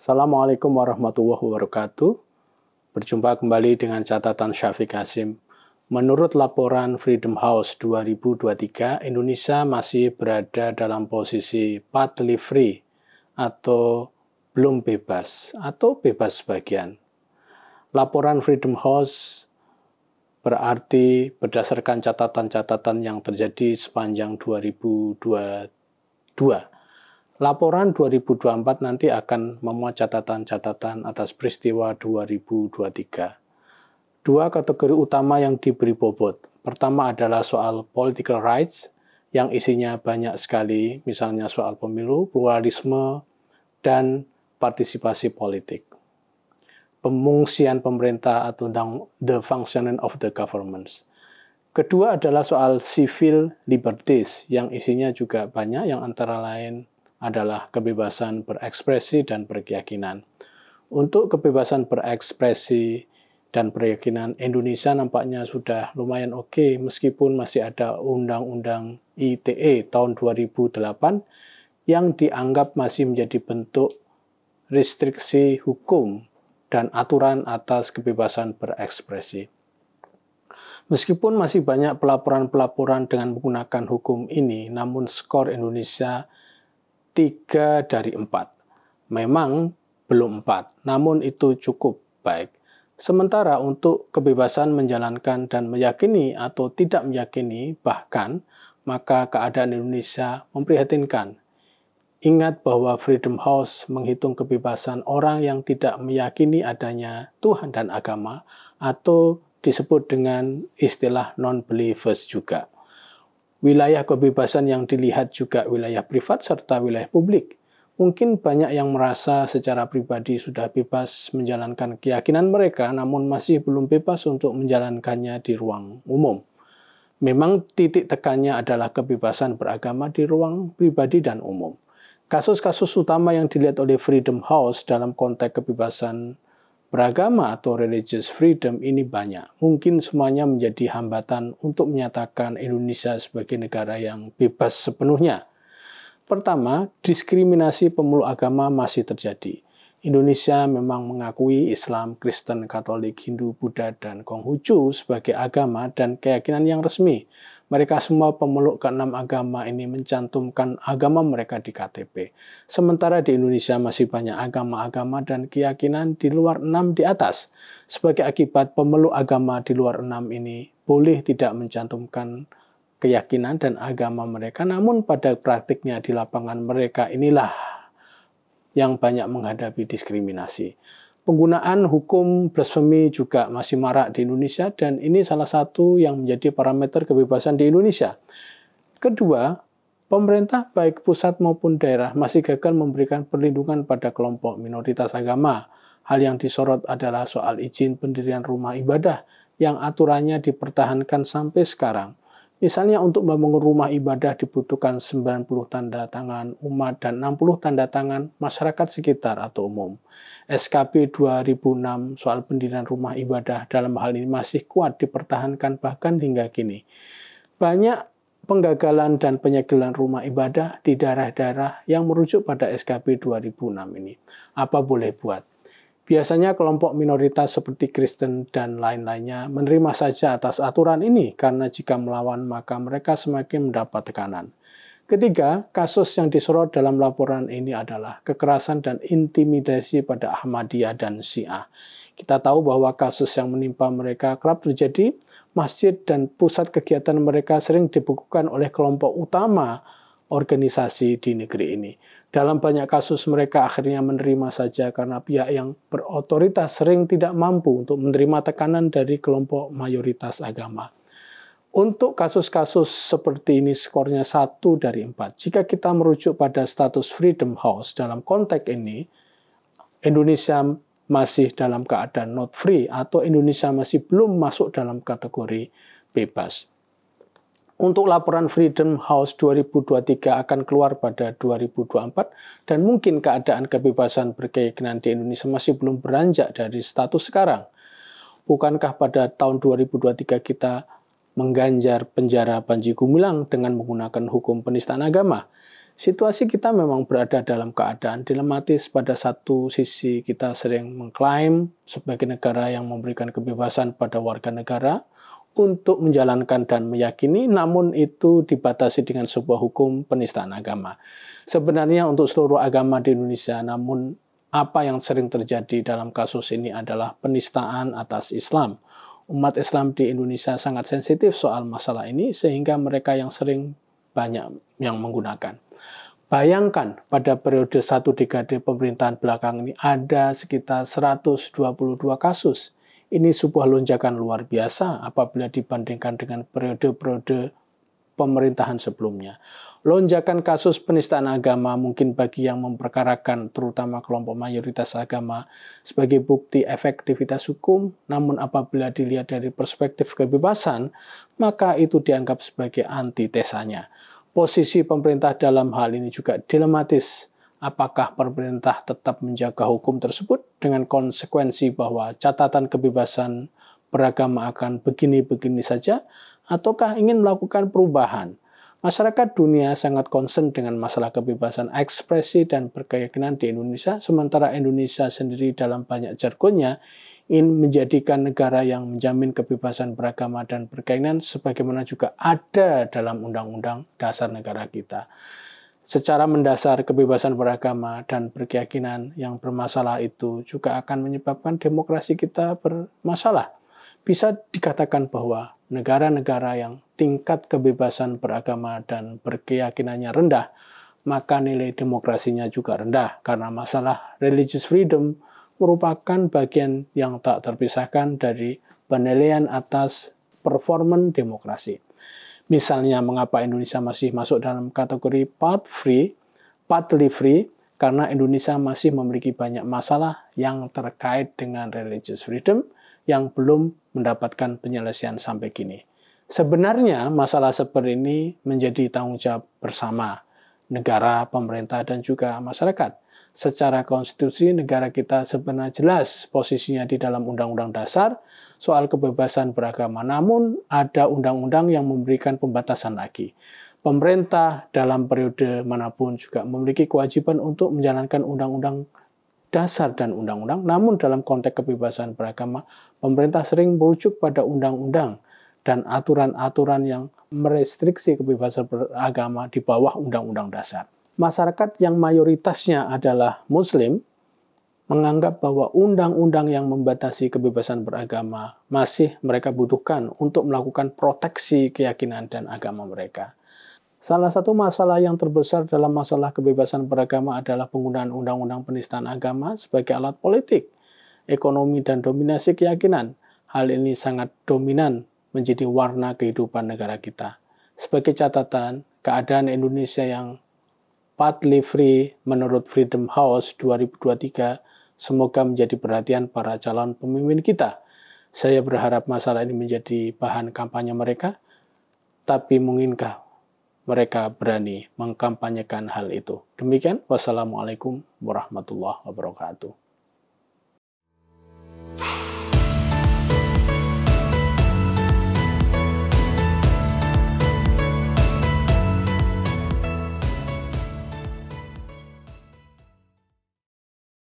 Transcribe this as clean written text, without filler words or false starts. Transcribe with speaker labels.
Speaker 1: Assalamualaikum warahmatullahi wabarakatuh. Berjumpa kembali dengan catatan Syafiq Hasim. Menurut laporan Freedom House 2023, Indonesia masih berada dalam posisi partly free atau belum bebas atau bebas sebagian. Laporan Freedom House berarti berdasarkan catatan-catatan yang terjadi sepanjang 2022. Laporan 2024 nanti akan memuat catatan-catatan atas peristiwa 2023. Dua kategori utama yang diberi bobot. Pertama adalah soal political rights, yang isinya banyak sekali, misalnya soal pemilu, pluralisme, dan partisipasi politik. Pemungsian pemerintah atau the functioning of the governments. Kedua adalah soal civil liberties, yang isinya juga banyak, yang antara lain adalah kebebasan berekspresi dan berkeyakinan. Untuk kebebasan berekspresi dan berkeyakinan, Indonesia nampaknya sudah lumayan oke, meskipun masih ada Undang-Undang ITE tahun 2008 yang dianggap masih menjadi bentuk restriksi hukum dan aturan atas kebebasan berekspresi. Meskipun masih banyak pelaporan-pelaporan dengan menggunakan hukum ini, namun skor Indonesia 3 dari 4. Memang belum 4, namun itu cukup baik. Sementara untuk kebebasan menjalankan dan meyakini atau tidak meyakini, bahkan, maka keadaan Indonesia memprihatinkan. Ingat bahwa Freedom House menghitung kebebasan orang yang tidak meyakini adanya Tuhan dan agama, atau disebut dengan istilah non-believers juga. Wilayah kebebasan yang dilihat juga wilayah privat serta wilayah publik. Mungkin banyak yang merasa secara pribadi sudah bebas menjalankan keyakinan mereka, namun masih belum bebas untuk menjalankannya di ruang umum. Memang titik tekannya adalah kebebasan beragama di ruang pribadi dan umum. Kasus-kasus utama yang dilihat oleh Freedom House dalam konteks kebebasan beragama atau religious freedom ini banyak. Mungkin semuanya menjadi hambatan untuk menyatakan Indonesia sebagai negara yang bebas sepenuhnya. Pertama, diskriminasi pemeluk agama masih terjadi. Indonesia memang mengakui Islam, Kristen, Katolik, Hindu, Buddha, dan Konghucu sebagai agama dan keyakinan yang resmi. Mereka semua pemeluk keenam agama ini mencantumkan agama mereka di KTP. Sementara di Indonesia masih banyak agama-agama dan keyakinan di luar 6 di atas. Sebagai akibat, pemeluk agama di luar 6 ini boleh tidak mencantumkan keyakinan dan agama mereka, namun pada praktiknya di lapangan mereka inilah yang banyak menghadapi diskriminasi. Penggunaan hukum blasfemi juga masih marak di Indonesia, dan ini salah satu yang menjadi parameter kebebasan di Indonesia. Kedua, pemerintah baik pusat maupun daerah masih gagal memberikan perlindungan pada kelompok minoritas agama. Hal yang disorot adalah soal izin pendirian rumah ibadah yang aturannya dipertahankan sampai sekarang. Misalnya untuk membangun rumah ibadah dibutuhkan 90 tanda tangan umat dan 60 tanda tangan masyarakat sekitar atau umum. SKP 2006 soal pendirian rumah ibadah dalam hal ini masih kuat dipertahankan bahkan hingga kini. Banyak penggagalan dan penyegelan rumah ibadah di daerah-daerah yang merujuk pada SKP 2006 ini. Apa boleh buat? Biasanya kelompok minoritas seperti Kristen dan lain-lainnya menerima saja atas aturan ini karena jika melawan maka mereka semakin mendapat tekanan. Ketiga, kasus yang disorot dalam laporan ini adalah kekerasan dan intimidasi pada Ahmadiyah dan Syiah. Kita tahu bahwa kasus yang menimpa mereka kerap terjadi, masjid dan pusat kegiatan mereka sering dibekukan oleh kelompok utama organisasi di negeri ini. Dalam banyak kasus mereka akhirnya menerima saja karena pihak yang berotoritas sering tidak mampu untuk menerima tekanan dari kelompok mayoritas agama. Untuk kasus-kasus seperti ini skornya 1 dari 4. Jika kita merujuk pada status Freedom House dalam konteks ini, Indonesia masih dalam keadaan not free atau Indonesia masih belum masuk dalam kategori bebas. Untuk laporan Freedom House 2023 akan keluar pada 2024 dan mungkin keadaan kebebasan berkeyakinan di Indonesia masih belum beranjak dari status sekarang. Bukankah pada tahun 2023 kita mengganjar penjara Panji Gumilang dengan menggunakan hukum penistaan agama? Situasi kita memang berada dalam keadaan dilematis. Pada satu sisi kita sering mengklaim sebagai negara yang memberikan kebebasan pada warga negara untuk menjalankan dan meyakini, namun itu dibatasi dengan sebuah hukum penistaan agama. Sebenarnya untuk seluruh agama di Indonesia, namun apa yang sering terjadi dalam kasus ini adalah penistaan atas Islam. Umat Islam di Indonesia sangat sensitif soal masalah ini sehingga mereka yang sering banyak yang menggunakan. Bayangkan pada periode satu dekade pemerintahan belakang ini ada sekitar 122 kasus. Ini sebuah lonjakan luar biasa apabila dibandingkan dengan periode-periode pemerintahan sebelumnya. Lonjakan kasus penistaan agama mungkin bagi yang memperkarakan terutama kelompok mayoritas agama sebagai bukti efektivitas hukum, namun apabila dilihat dari perspektif kebebasan, maka itu dianggap sebagai antitesanya. Posisi pemerintah dalam hal ini juga dilematis. Apakah pemerintah tetap menjaga hukum tersebut dengan konsekuensi bahwa catatan kebebasan beragama akan begini-begini saja, ataukah ingin melakukan perubahan? Masyarakat dunia sangat concern dengan masalah kebebasan ekspresi dan berkeyakinan di Indonesia, sementara Indonesia sendiri dalam banyak jargonnya ingin menjadikan negara yang menjamin kebebasan beragama dan berkeyakinan sebagaimana juga ada dalam Undang-Undang Dasar Negara kita. Secara mendasar, kebebasan beragama dan berkeyakinan yang bermasalah itu juga akan menyebabkan demokrasi kita bermasalah. Bisa dikatakan bahwa negara-negara yang tingkat kebebasan beragama dan berkeyakinannya rendah, maka nilai demokrasinya juga rendah karena masalah religious freedom merupakan bagian yang tak terpisahkan dari penilaian atas performan demokrasi. Misalnya, mengapa Indonesia masih masuk dalam kategori partly free, karena Indonesia masih memiliki banyak masalah yang terkait dengan religious freedom yang belum mendapatkan penyelesaian sampai kini. Sebenarnya masalah seperti ini menjadi tanggung jawab bersama negara, pemerintah, dan juga masyarakat. Secara konstitusi, negara kita sebenarnya jelas posisinya di dalam Undang-Undang Dasar soal kebebasan beragama. Namun, ada undang-undang yang memberikan pembatasan lagi. Pemerintah dalam periode manapun juga memiliki kewajiban untuk menjalankan Undang-Undang Dasar dan Undang-Undang. Namun, dalam konteks kebebasan beragama, pemerintah sering merujuk pada undang-undang dan aturan-aturan yang merestriksi kebebasan beragama di bawah Undang-Undang Dasar. Masyarakat yang mayoritasnya adalah Muslim menganggap bahwa undang-undang yang membatasi kebebasan beragama masih mereka butuhkan untuk melakukan proteksi keyakinan dan agama mereka. Salah satu masalah yang terbesar dalam masalah kebebasan beragama adalah penggunaan undang-undang penistaan agama sebagai alat politik, ekonomi, dan dominasi keyakinan. Hal ini sangat dominan menjadi warna kehidupan negara kita. Sebagai catatan, keadaan Indonesia yang partly free menurut Freedom House 2023 semoga menjadi perhatian para calon pemimpin kita. Saya berharap masalah ini menjadi bahan kampanye mereka, tapi mungkinkah mereka berani mengkampanyekan hal itu? Demikian, wassalamualaikum warahmatullahi wabarakatuh.